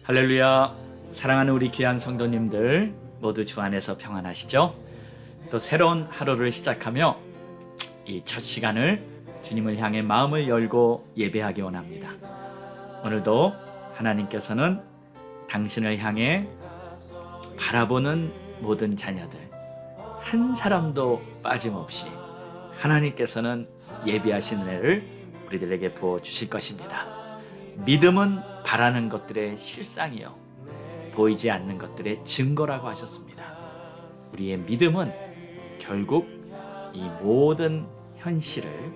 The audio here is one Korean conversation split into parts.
할렐루야. 사랑하는 우리 귀한 성도님들 모두 주 안에서 평안하시죠? 또 새로운 하루를 시작하며 이 첫 시간을 주님을 향해 마음을 열고 예배하기 원합니다. 오늘도 하나님께서는 당신을 향해 바라보는 모든 자녀들 한 사람도 빠짐없이 하나님께서는 예비하신 은혜를 우리들에게 부어주실 것입니다. 믿음은 바라는 것들의 실상이요 보이지 않는 것들의 증거라고 하셨습니다. 우리의 믿음은 결국 이 모든 현실을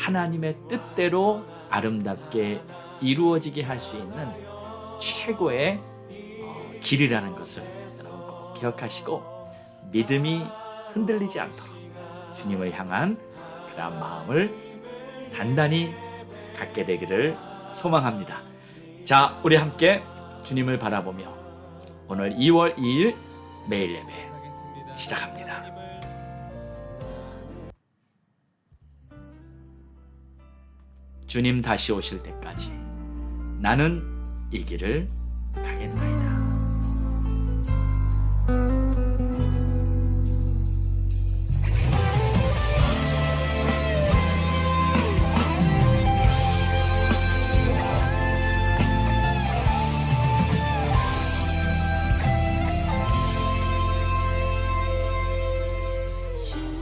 하나님의 뜻대로 아름답게 이루어지게 할 수 있는 최고의 길이라는 것을 여러분 꼭 기억하시고 믿음이 흔들리지 않도록 주님을 향한 그런 마음을 단단히 갖게 되기를 소망합니다. 자, 우리 함께 주님을 바라보며 오늘 2월 2일 매일 예배 시작합니다. 주님 다시 오실 때까지 나는 이 길을 가겠나이다.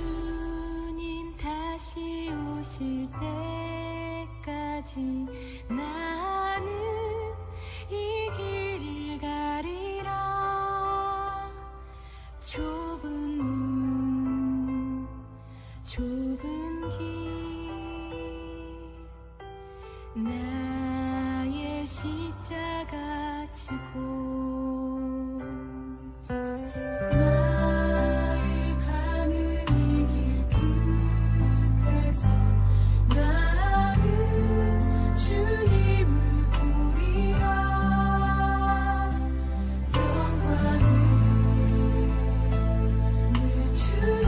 주님 다시 오실 때까지 나는 이 길을 가리라. 좁은 문, 좁은 길, 나의 십자가 지고 나를 가는 이 길 끝에서 나는 주님을 보리라. 영광을 늘 주님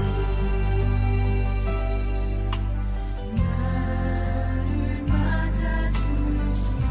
나를 맞아주시고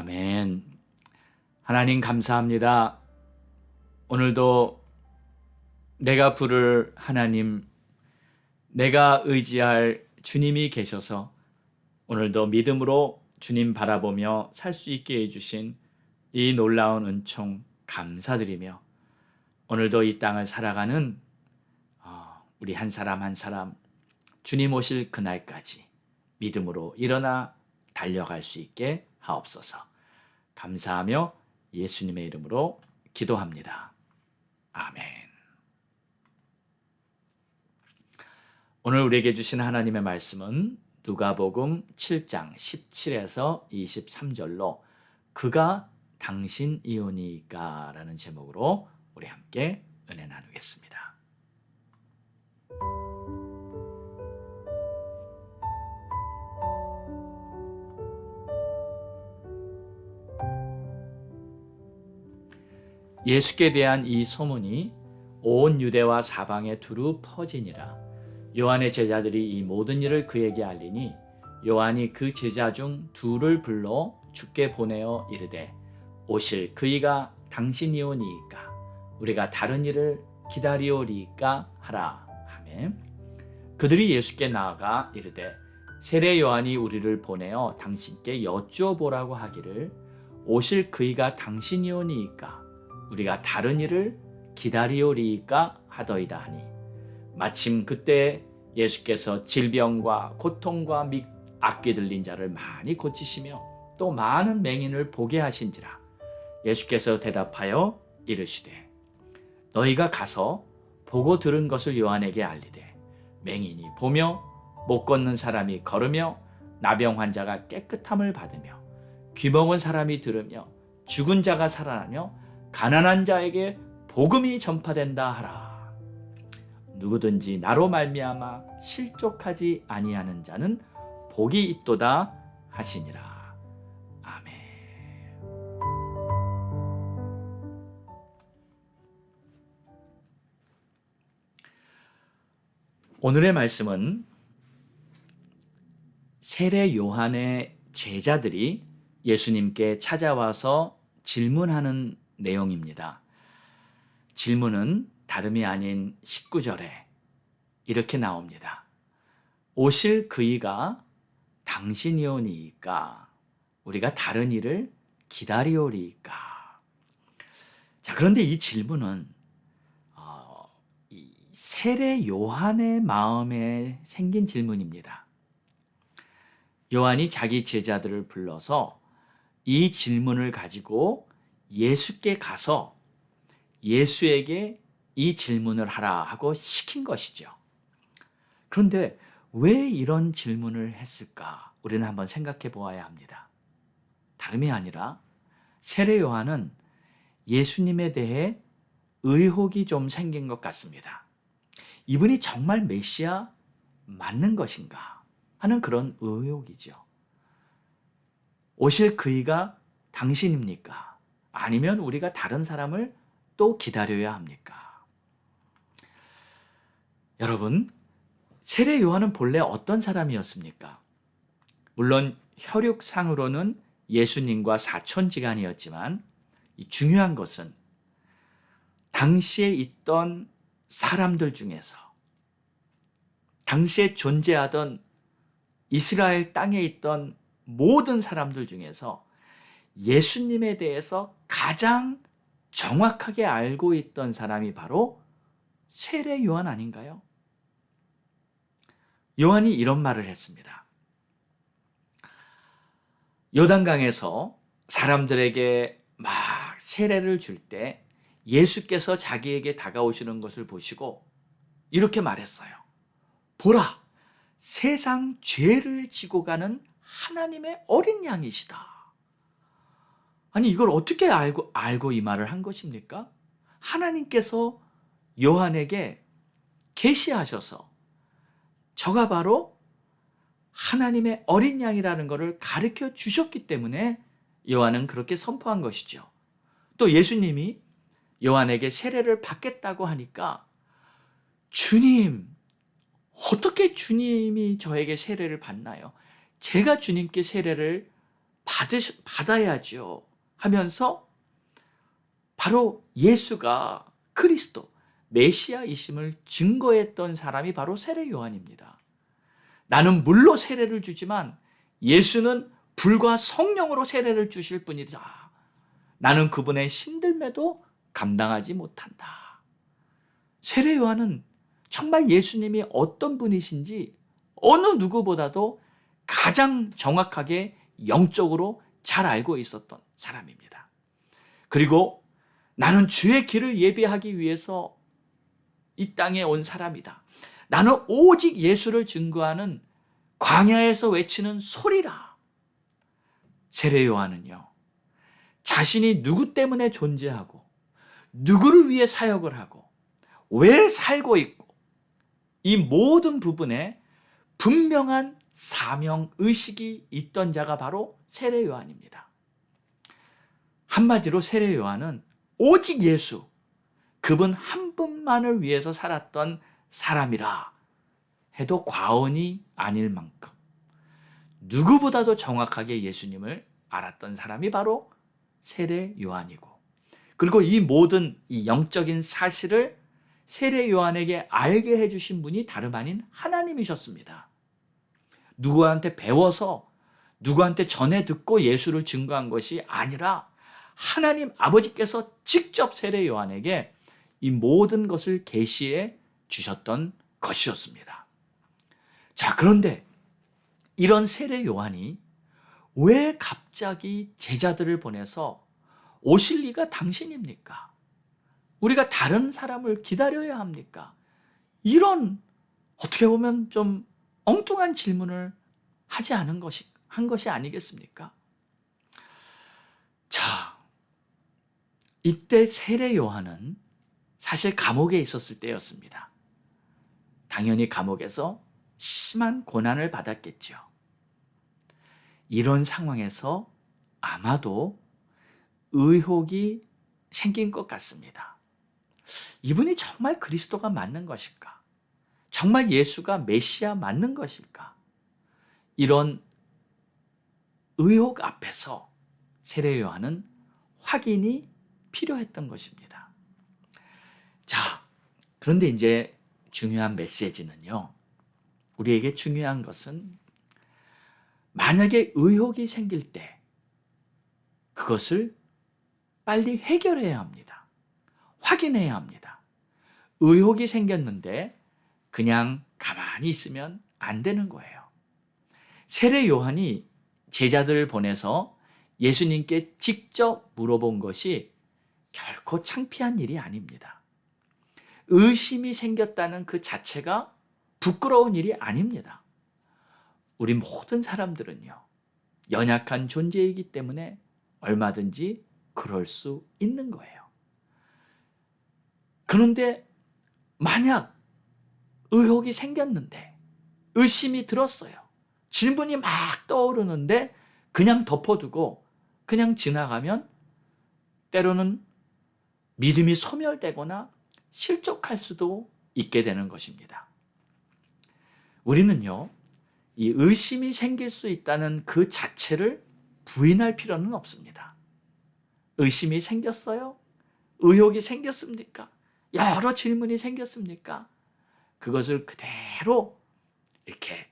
아멘. 하나님 감사합니다. 오늘도 내가 부를 하나님, 내가 의지할 주님이 계셔서 오늘도 믿음으로 주님 바라보며 살 수 있게 해주신 이 놀라운 은총 감사드리며 오늘도 이 땅을 살아가는 우리 한 사람 한 사람 주님 오실 그날까지 믿음으로 일어나 달려갈 수 있게 하옵소서. 감사하며 예수님의 이름으로 기도합니다. 아멘. 오늘 우리에게 주신 하나님의 말씀은 누가복음 7장 17에서 23절로 그가 당신이오니까 라는 제목으로 우리 함께 은혜 나누겠습니다. 예수께 대한 이 소문이 온 유대와 사방에 두루 퍼지니라. 요한의 제자들이 이 모든 일을 그에게 알리니 요한이 그 제자 중 둘을 불러 주께 보내어 이르되 오실 그이가 당신이오니이까 우리가 다른 일을 기다리오리이까 하라 하매 그들이 예수께 나아가 이르되 세례 요한이 우리를 보내어 당신께 여쭈어 보라고 하기를 오실 그이가 당신이오니이까 우리가 다른 일을 기다리오리이까 하더이다 하니 마침 그때 예수께서 질병과 고통과 및 악귀 들린 자를 많이 고치시며 또 많은 맹인을 보게 하신지라. 예수께서 대답하여 이르시되 너희가 가서 보고 들은 것을 요한에게 알리되 맹인이 보며 못 걷는 사람이 걸으며 나병 환자가 깨끗함을 받으며 귀먹은 사람이 들으며 죽은 자가 살아나며 가난한 자에게 복음이 전파된다 하라. 누구든지 나로 말미암아 실족하지 아니하는 자는 복이 있도다 하시니라. 아멘. 오늘의 말씀은 세례 요한의 제자들이 예수님께 찾아와서 질문하는 내용입니다. 질문은 다름이 아닌 19절에 이렇게 나옵니다. 오실 그이가 당신이오니이까 우리가 다른 일을 기다리오리이까. 자, 그런데 이 질문은 이 세례 요한의 마음에 생긴 질문입니다. 요한이 자기 제자들을 불러서 이 질문을 가지고 예수께 가서 예수에게 이 질문을 하라 하고 시킨 것이죠. 그런데 왜 이런 질문을 했을까? 우리는 한번 생각해 보아야 합니다. 다름이 아니라 세례 요한은 예수님에 대해 의혹이 좀 생긴 것 같습니다. 이분이 정말 메시아 맞는 것인가 하는 그런 의혹이죠. 오실 그이가 당신입니까? 아니면 우리가 다른 사람을 또 기다려야 합니까? 여러분, 세례 요한은 본래 어떤 사람이었습니까? 물론 혈육상으로는 예수님과 사촌지간이었지만 중요한 것은 당시에 있던 사람들 중에서 당시에 존재하던 이스라엘 땅에 있던 모든 사람들 중에서 예수님에 대해서 가장 정확하게 알고 있던 사람이 바로 세례 요한 아닌가요? 요한이 이런 말을 했습니다. 요단강에서 사람들에게 막 세례를 줄 때 예수께서 자기에게 다가오시는 것을 보시고 이렇게 말했어요. 보라, 세상 죄를 지고 가는 하나님의 어린 양이시다. 아니, 이걸 어떻게 알고 이 말을 한 것입니까? 하나님께서 요한에게 계시하셔서 저가 바로 하나님의 어린 양이라는 것을 가르쳐 주셨기 때문에 요한은 그렇게 선포한 것이죠. 또 예수님이 요한에게 세례를 받겠다고 하니까 주님, 어떻게 주님이 저에게 세례를 받나요? 제가 주님께 세례를 받아야죠 하면서 바로 예수가 그리스도 메시아이심을 증거했던 사람이 바로 세례 요한입니다. 나는 물로 세례를 주지만 예수는 불과 성령으로 세례를 주실 분이다. 나는 그분의 신들매도 감당하지 못한다. 세례 요한은 정말 예수님이 어떤 분이신지 어느 누구보다도 가장 정확하게 영적으로 잘 알고 있었던 사람입니다. 그리고 나는 주의 길을 예비하기 위해서 이 땅에 온 사람이다. 나는 오직 예수를 증거하는 광야에서 외치는 소리라. 세례 요한은요, 자신이 누구 때문에 존재하고 누구를 위해 사역을 하고 왜 살고 있고 이 모든 부분에 분명한 사명 의식이 있던 자가 바로 세례 요한입니다. 한마디로 세례 요한은 오직 예수, 그분 한 분만을 위해서 살았던 사람이라 해도 과언이 아닐 만큼 누구보다도 정확하게 예수님을 알았던 사람이 바로 세례 요한이고, 그리고 이 모든 이 영적인 사실을 세례 요한에게 알게 해주신 분이 다름 아닌 하나님이셨습니다. 누구한테 배워서 누구한테 전해 듣고 예수를 증거한 것이 아니라 하나님 아버지께서 직접 세례 요한에게 이 모든 것을 계시해 주셨던 것이었습니다. 자, 그런데 이런 세례 요한이 왜 갑자기 제자들을 보내서 오실 리가 당신입니까? 우리가 다른 사람을 기다려야 합니까? 이런 어떻게 보면 좀 엉뚱한 질문을 한 것이 아니겠습니까? 자, 이때 세례 요한은 사실 감옥에 있었을 때였습니다. 당연히 감옥에서 심한 고난을 받았겠죠. 이런 상황에서 아마도 의혹이 생긴 것 같습니다. 이분이 정말 그리스도가 맞는 것일까? 정말 예수가 메시아 맞는 것일까? 이런 의혹 앞에서 세례 요한은 확인이 필요했던 것입니다. 자, 그런데 이제 중요한 메시지는요, 우리에게 중요한 것은 만약에 의혹이 생길 때 그것을 빨리 해결해야 합니다. 확인해야 합니다. 의혹이 생겼는데 그냥 가만히 있으면 안 되는 거예요. 세례 요한이 제자들을 보내서 예수님께 직접 물어본 것이 결코 창피한 일이 아닙니다. 의심이 생겼다는 그 자체가 부끄러운 일이 아닙니다. 우리 모든 사람들은요, 연약한 존재이기 때문에 얼마든지 그럴 수 있는 거예요. 그런데 만약 의혹이 생겼는데, 의심이 들었어요. 질문이 막 떠오르는데 그냥 덮어두고 그냥 지나가면 때로는 믿음이 소멸되거나 실족할 수도 있게 되는 것입니다. 우리는요, 이 의심이 생길 수 있다는 그 자체를 부인할 필요는 없습니다. 의심이 생겼어요? 의혹이 생겼습니까? 여러 질문이 생겼습니까? 그것을 그대로 이렇게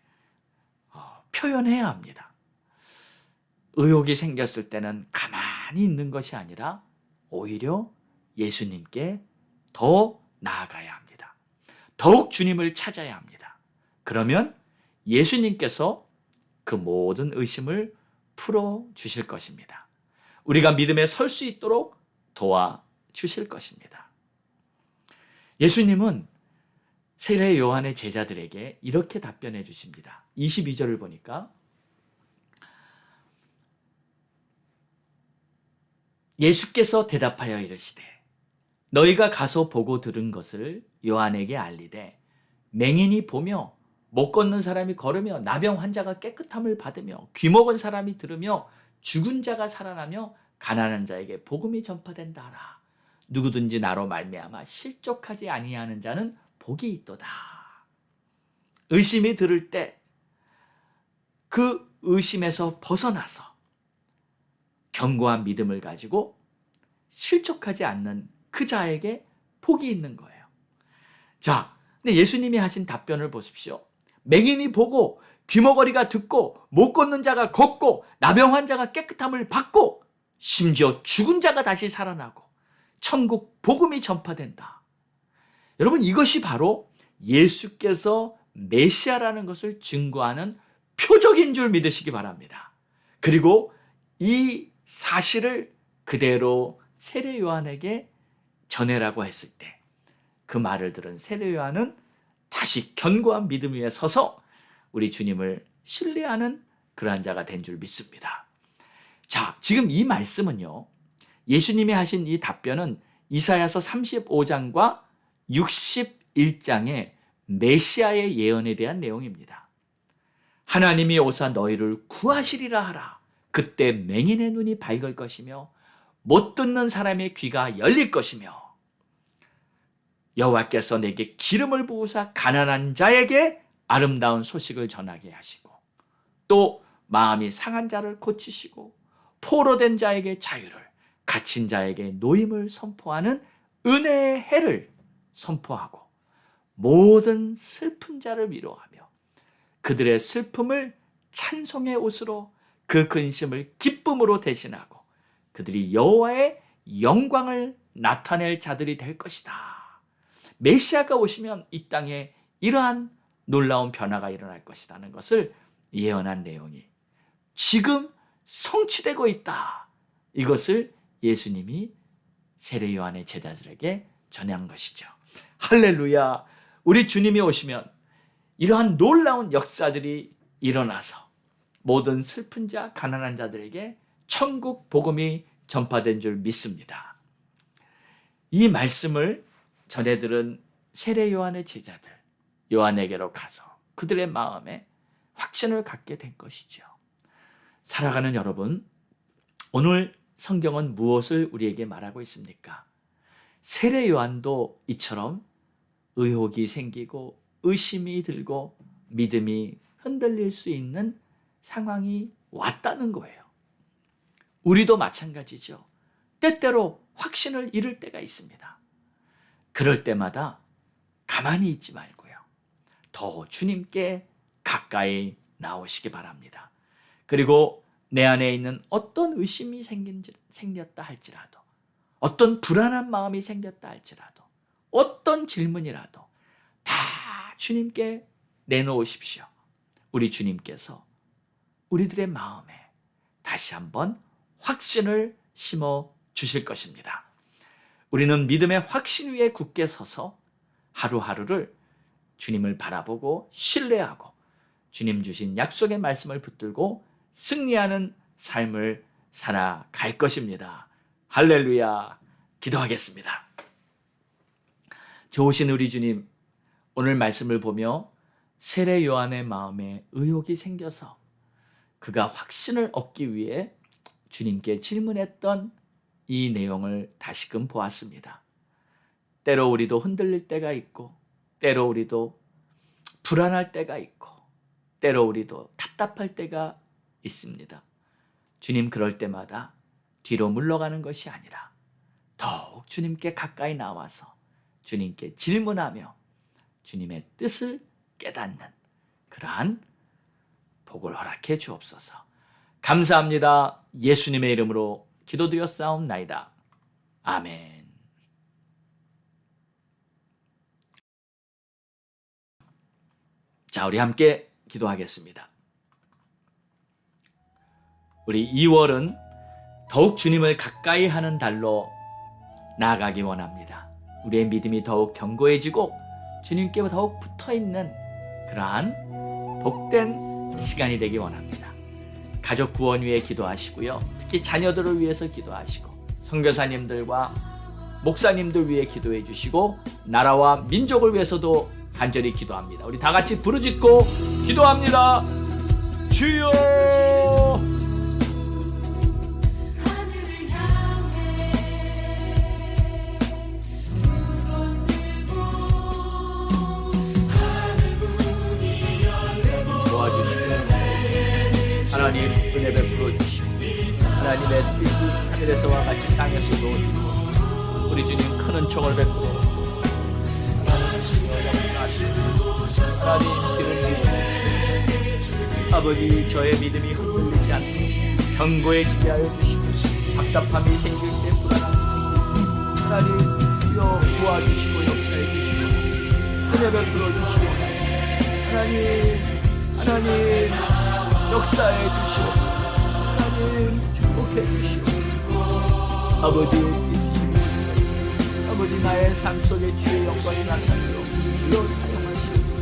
표현해야 합니다. 의혹이 생겼을 때는 가만히 있는 것이 아니라 오히려 예수님께 더 나아가야 합니다. 더욱 주님을 찾아야 합니다. 그러면 예수님께서 그 모든 의심을 풀어주실 것입니다. 우리가 믿음에 설 수 있도록 도와주실 것입니다. 예수님은 세례 요한의 제자들에게 이렇게 답변해 주십니다. 22절을 보니까 예수께서 대답하여 이르시되 너희가 가서 보고 들은 것을 요한에게 알리되 맹인이 보며 못 걷는 사람이 걸으며 나병 환자가 깨끗함을 받으며 귀먹은 사람이 들으며 죽은 자가 살아나며 가난한 자에게 복음이 전파된다 하라. 누구든지 나로 말미암아 실족하지 아니하는 자는 복이 있도다. 의심이 들을 때 그 의심에서 벗어나서 견고한 믿음을 가지고 실족하지 않는 그 자에게 복이 있는 거예요. 자, 근데 예수님이 하신 답변을 보십시오. 맹인이 보고 귀머거리가 듣고 못 걷는 자가 걷고 나병 환자가 깨끗함을 받고 심지어 죽은 자가 다시 살아나고 천국 복음이 전파된다. 여러분, 이것이 바로 예수께서 메시아라는 것을 증거하는 표적인 줄 믿으시기 바랍니다. 그리고 이 사실을 그대로 세례 요한에게 전해라고 했을 때 그 말을 들은 세례 요한은 다시 견고한 믿음 위에 서서 우리 주님을 신뢰하는 그러한 자가 된 줄 믿습니다. 자, 지금 이 말씀은요, 예수님이 하신 이 답변은 이사야서 35장과 61장의 메시아의 예언에 대한 내용입니다. 하나님이 오사 너희를 구하시리라 하라. 그때 맹인의 눈이 밝을 것이며 못 듣는 사람의 귀가 열릴 것이며 여호와께서 내게 기름을 부으사 가난한 자에게 아름다운 소식을 전하게 하시고 또 마음이 상한 자를 고치시고 포로된 자에게 자유를 갇힌 자에게 노임을 선포하는 은혜의 해를 선포하고 모든 슬픈 자를 위로하며 그들의 슬픔을 찬송의 옷으로 그 근심을 기쁨으로 대신하고 그들이 여호와의 영광을 나타낼 자들이 될 것이다. 메시아가 오시면 이 땅에 이러한 놀라운 변화가 일어날 것이라는 것을 예언한 내용이 지금 성취되고 있다. 이것을 예수님이 세례 요한의 제자들에게 전한 것이죠. 할렐루야. 우리 주님이 오시면 이러한 놀라운 역사들이 일어나서 모든 슬픈 자, 가난한 자들에게 천국 복음이 전파된 줄 믿습니다. 이 말씀을 전해들은 세례 요한의 제자들, 요한에게로 가서 그들의 마음에 확신을 갖게 된 것이죠. 살아가는 여러분, 오늘 성경은 무엇을 우리에게 말하고 있습니까? 세례 요한도 이처럼 의혹이 생기고 의심이 들고 믿음이 흔들릴 수 있는 상황이 왔다는 거예요. 우리도 마찬가지죠. 때때로 확신을 잃을 때가 있습니다. 그럴 때마다 가만히 있지 말고요. 더 주님께 가까이 나오시기 바랍니다. 그리고 내 안에 있는 어떤 의심이 생겼다 할지라도, 어떤 불안한 마음이 생겼다 할지라도, 어떤 질문이라도 다 주님께 내놓으십시오. 우리 주님께서 우리들의 마음에 다시 한번 확신을 심어 주실 것입니다. 우리는 믿음의 확신 위에 굳게 서서 하루하루를 주님을 바라보고 신뢰하고 주님 주신 약속의 말씀을 붙들고 승리하는 삶을 살아갈 것입니다. 할렐루야. 기도하겠습니다. 좋으신 우리 주님, 오늘 말씀을 보며 세례 요한의 마음에 의혹이 생겨서 그가 확신을 얻기 위해 주님께 질문했던 이 내용을 다시금 보았습니다. 때로 우리도 흔들릴 때가 있고, 때로 우리도 불안할 때가 있고, 때로 우리도 답답할 때가 있습니다. 주님, 그럴 때마다 뒤로 물러가는 것이 아니라 더욱 주님께 가까이 나와서 주님께 질문하며 주님의 뜻을 깨닫는 그러한 복을 허락해 주옵소서. 감사합니다. 예수님의 이름으로 기도드렸사옵나이다. 아멘. 자, 우리 함께 기도하겠습니다. 우리 2월은 더욱 주님을 가까이 하는 달로 나아가기 원합니다. 우리의 믿음이 더욱 견고해지고 주님께 더욱 붙어있는 그러한 복된 시간이 되기 원합니다. 가족 구원 위해 기도하시고요. 특히 자녀들을 위해서 기도하시고 선교사님들과 목사님들 위해 기도해 주시고 나라와 민족을 위해서도 간절히 기도합니다. 우리 다 같이 부르짖고 기도합니다. 주여! 하늘을 향해 두 손 들고 하늘 문이 열리고 도와주시고 하나님 은혜 베풀어 주시고 하나님의 뜻이 하늘에서와 같이 땅에서도 이루어 우리 주님 큰 은총을 베풀어 하나님 기름 부으시고 아버지 저의 믿음이 흔들리지 않도록 견고해지게 하여 주시고 답답함이 생길 때 불안함이 생길 때 하나님 주여 도와주시고 역사해 주시고 은혜 베풀어 주시고 하나님 역사해 주시옵소서. 하나님 축복해 주시옵소서. 아버지의 뜻이 아버지 나의 삶 속에 주의 영광이 나타나도록 주여 사용하시옵소서.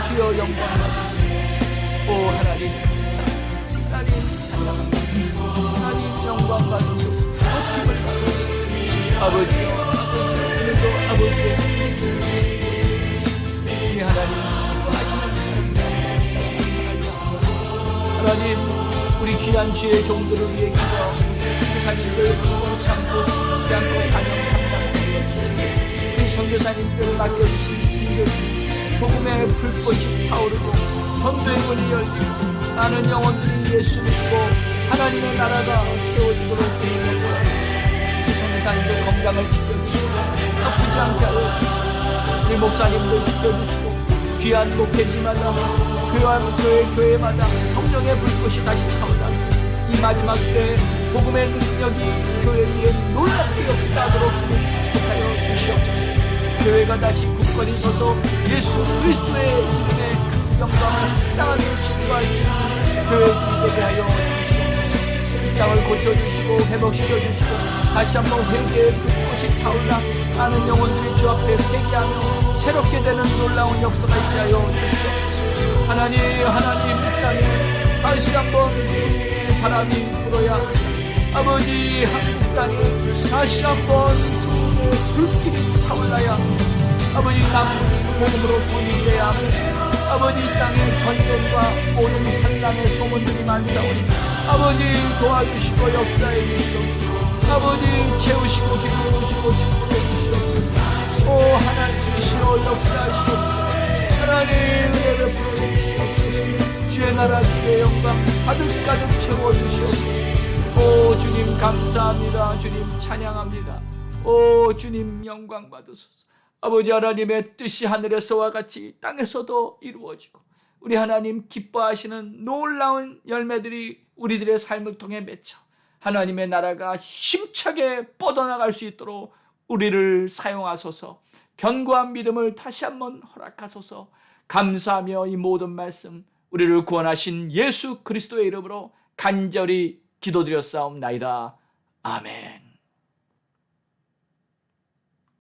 주여 영광 받으시옵소서. 오 하나님 감사합니다. 하나님 찬양합니다. 하나님 영광 받으소서. 높임을 받으소서. 아버지여 오늘도 아버지의 뜻을 우리 하나님 하나님 우리 귀한 주의 종들을 위해 기도하고 선교사님들 기도 참고 지치지 않고 사명 감당하고 우리 선교사님들을 맡겨주신 주님들 복음의 불꽃이 타오르고 전도의 문이 열리고 많은 영혼들이 예수 믿고 하나님의 나라가 세워지도록 되옵소서. 우리 선교사님들 건강을 지켜주시고 아프지 않게 하여 주시고 우리 목사님들 지켜주시고 귀한 목회지마다 그의 교회마다 성령의 불꽃이 다시 타오르라. 이 마지막 때 복음의 능력이 교회 위에 놀랍게 역사하도록 축복하여 주시옵소서. 교회가 다시 굳건히 서서 예수 그리스도의 이름에 큰 영광을 합당하게 증거할 수 있는 교회들이 되게 하여 주시옵소서. 이 땅을 고쳐주시고 회복시켜주시고 다시 한번 회개의 불꽃이 타올라 많은 영혼들이 주 앞에 회개하며 새롭게 되는 놀라운 역사가 있게 하여 주시옵소서. 하나님 이 땅에 다시 한번 주님의 바람이 불어야 아버지 한국 땅에 다시 한번 주님의 불길이 타올라야 아버지 남북이 복음으로 분리돼야 하며 아버지 이 땅에 전쟁과 모든 환난의 소문들이 많사오니 아버지 도와주시고 역사해 주시옵소서. 아버지 채우시고 기도하시고 축복해 주시옵소서. 오 하나님이시여 역사하시옵소서. 하나님 은혜 베풀어 주시옵소서. 주의 나라 주의 영광 가득가득 채워주시옵소서. 오 주님 감사합니다. 주님 찬양합니다. 오 주님 영광 받으소서. 아버지 하나님의 뜻이 하늘에서와 같이 땅에서도 이루어지고 우리 하나님 기뻐하시는 놀라운 열매들이 우리들의 삶을 통해 맺혀 하나님의 나라가 힘차게 뻗어나갈 수 있도록 우리를 사용하소서. 견고한 믿음을 다시 한번 허락하소서. 감사하며 이 모든 말씀 우리를 구원하신 예수 그리스도의 이름으로 간절히 기도드렸사옵나이다. 아멘.